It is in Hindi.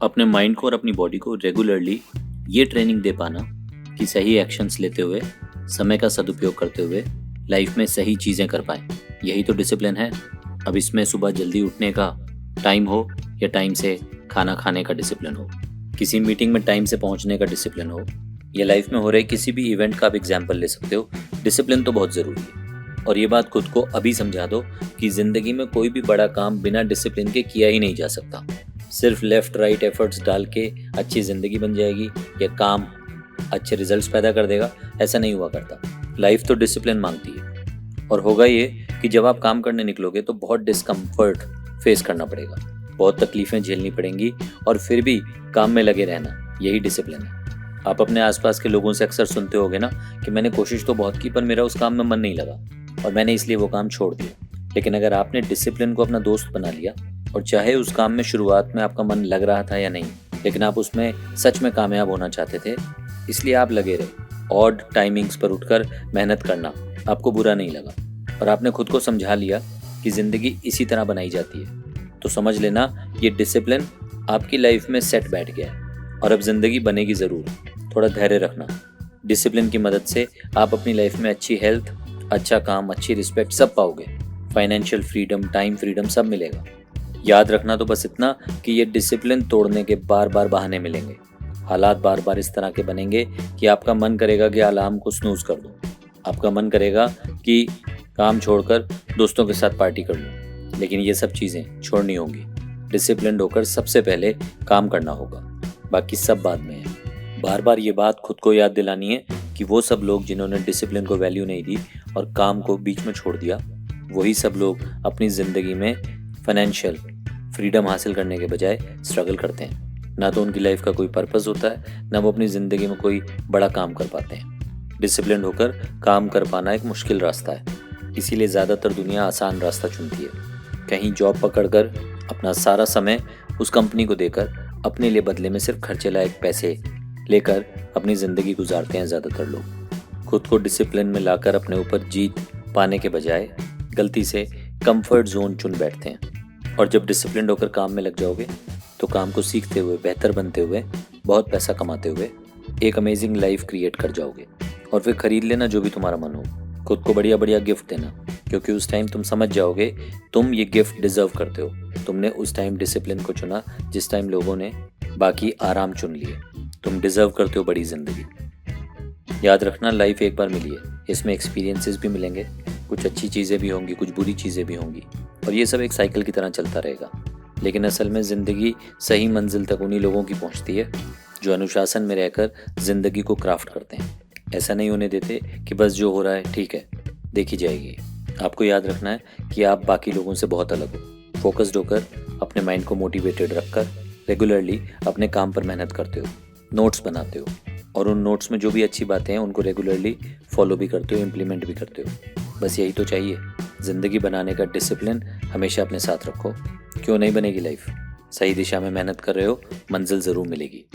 अपने माइंड को और अपनी बॉडी को रेगुलरली ये ट्रेनिंग दे पाना कि सही एक्शंस लेते हुए, समय का सदुपयोग करते हुए लाइफ में सही चीज़ें कर पाए, यही तो डिसिप्लिन है। अब इसमें सुबह जल्दी उठने का टाइम हो या टाइम से खाना खाने का डिसिप्लिन हो, किसी मीटिंग में टाइम से पहुंचने का डिसिप्लिन हो, या लाइफ में हो रहे किसी भी इवेंट का आप एग्जाम्पल ले सकते हो। डिसिप्लिन तो बहुत ज़रूरी है। और ये बात खुद को अभी समझा दो कि ज़िंदगी में कोई भी बड़ा काम बिना डिसिप्लिन के किया ही नहीं जा सकता। सिर्फ लेफ्ट राइट एफर्ट्स डाल के अच्छी ज़िंदगी बन जाएगी या काम अच्छे रिजल्ट्स पैदा कर देगा, ऐसा नहीं हुआ करता। लाइफ तो डिसिप्लिन मांगती है। और होगा ये कि जब आप काम करने निकलोगे तो बहुत डिस्कम्फर्ट फेस करना पड़ेगा, बहुत तकलीफ़ें झेलनी पड़ेंगी, और फिर भी काम में लगे रहना, यही डिसिप्लिन है। आप अपने आसपास के लोगों से अक्सर सुनते होगे ना कि मैंने कोशिश तो बहुत की पर मेरा उस काम में मन नहीं लगा और मैंने इसलिए वो काम छोड़ दिया। लेकिन अगर आपने डिसिप्लिन को अपना दोस्त बना लिया, और चाहे उस काम में शुरुआत में आपका मन लग रहा था या नहीं, लेकिन आप उसमें सच में कामयाब होना चाहते थे, इसलिए आप लगे रहे, ऑड टाइमिंग्स पर उठकर मेहनत करना आपको बुरा नहीं लगा, और आपने खुद को समझा लिया कि ज़िंदगी इसी तरह बनाई जाती है, तो समझ लेना ये डिसिप्लिन आपकी लाइफ में सेट बैठ गया है। और अब ज़िंदगी बनेगी ज़रूर, थोड़ा धैर्य रखना। डिसिप्लिन की मदद से आप अपनी लाइफ में अच्छी हेल्थ, अच्छा काम, अच्छी रिस्पेक्ट सब पाओगे। फाइनेंशियल फ्रीडम, टाइम फ्रीडम सब मिलेगा। याद रखना तो बस इतना कि ये डिसिप्लिन तोड़ने के बार बार बहाने मिलेंगे। हालात बार बार इस तरह के बनेंगे कि आपका मन करेगा कि अलार्म को स्नूज कर दो, आपका मन करेगा कि काम छोड़कर दोस्तों के साथ पार्टी कर लो, लेकिन ये सब चीज़ें छोड़नी होंगी। डिसिप्लिन होकर सबसे पहले काम करना होगा, बाकी सब बाद में है। बार बार ये बात खुद को याद दिलानी है कि वो सब लोग जिन्होंने डिसिप्लिन को वैल्यू नहीं दी और काम को बीच में छोड़ दिया, वही सब लोग अपनी ज़िंदगी में फाइनेंशियल फ्रीडम हासिल करने के बजाय स्ट्रगल करते हैं। ना तो उनकी लाइफ का कोई पर्पस होता है, ना वो अपनी ज़िंदगी में कोई बड़ा काम कर पाते हैं। डिसिप्लिन होकर काम कर पाना एक मुश्किल रास्ता है, इसीलिए ज़्यादातर दुनिया आसान रास्ता चुनती है। कहीं जॉब पकड़कर अपना सारा समय उस कंपनी को देकर अपने लिए बदले में सिर्फ खर्चे लायक पैसे लेकर अपनी ज़िंदगी गुजारते हैं ज़्यादातर लोग। खुद को डिसिप्लिन में लाकर अपने ऊपर जीत पाने के बजाय गलती से कंफर्ट जोन चुन बैठते हैं। और जब डिसिप्लिन होकर काम में लग जाओगे तो काम को सीखते हुए, बेहतर बनते हुए, बहुत पैसा कमाते हुए एक अमेजिंग लाइफ क्रिएट कर जाओगे। और फिर खरीद लेना जो भी तुम्हारा मन हो, खुद को बढ़िया बढ़िया गिफ्ट देना, क्योंकि उस टाइम तुम समझ जाओगे तुम ये गिफ्ट डिजर्व करते हो। तुमने उस टाइम डिसिप्लिन को चुना जिस टाइम लोगों ने बाकी आराम चुन लिए। तुम डिजर्व करते हो बड़ी ज़िंदगी। याद रखना, लाइफ एक बार मिली है, इसमें एक्सपीरियंसेस भी मिलेंगे, कुछ अच्छी चीज़ें भी होंगी, कुछ बुरी चीज़ें भी होंगी, और ये सब एक साइकिल की तरह चलता रहेगा। लेकिन असल में ज़िंदगी सही मंजिल तक उन्हीं लोगों की पहुंचती है जो अनुशासन में रहकर ज़िंदगी को क्राफ्ट करते हैं। ऐसा नहीं होने देते कि बस जो हो रहा है ठीक है, देखी जाएगी। आपको याद रखना है कि आप बाकी लोगों से बहुत अलग हो। फोकस्ड होकर अपने माइंड को मोटिवेटेड रखकर रेगुलरली अपने काम पर मेहनत करते हो, नोट्स बनाते हो, और उन नोट्स में जो भी अच्छी बातें हैं उनको रेगुलरली फॉलो भी करते हो, इम्प्लीमेंट भी करते हो। बस यही तो चाहिए। ज़िंदगी बनाने का डिसिप्लिन हमेशा अपने साथ रखो। क्यों नहीं बनेगी लाइफ? सही दिशा में मेहनत कर रहे हो, मंजिल ज़रूर मिलेगी।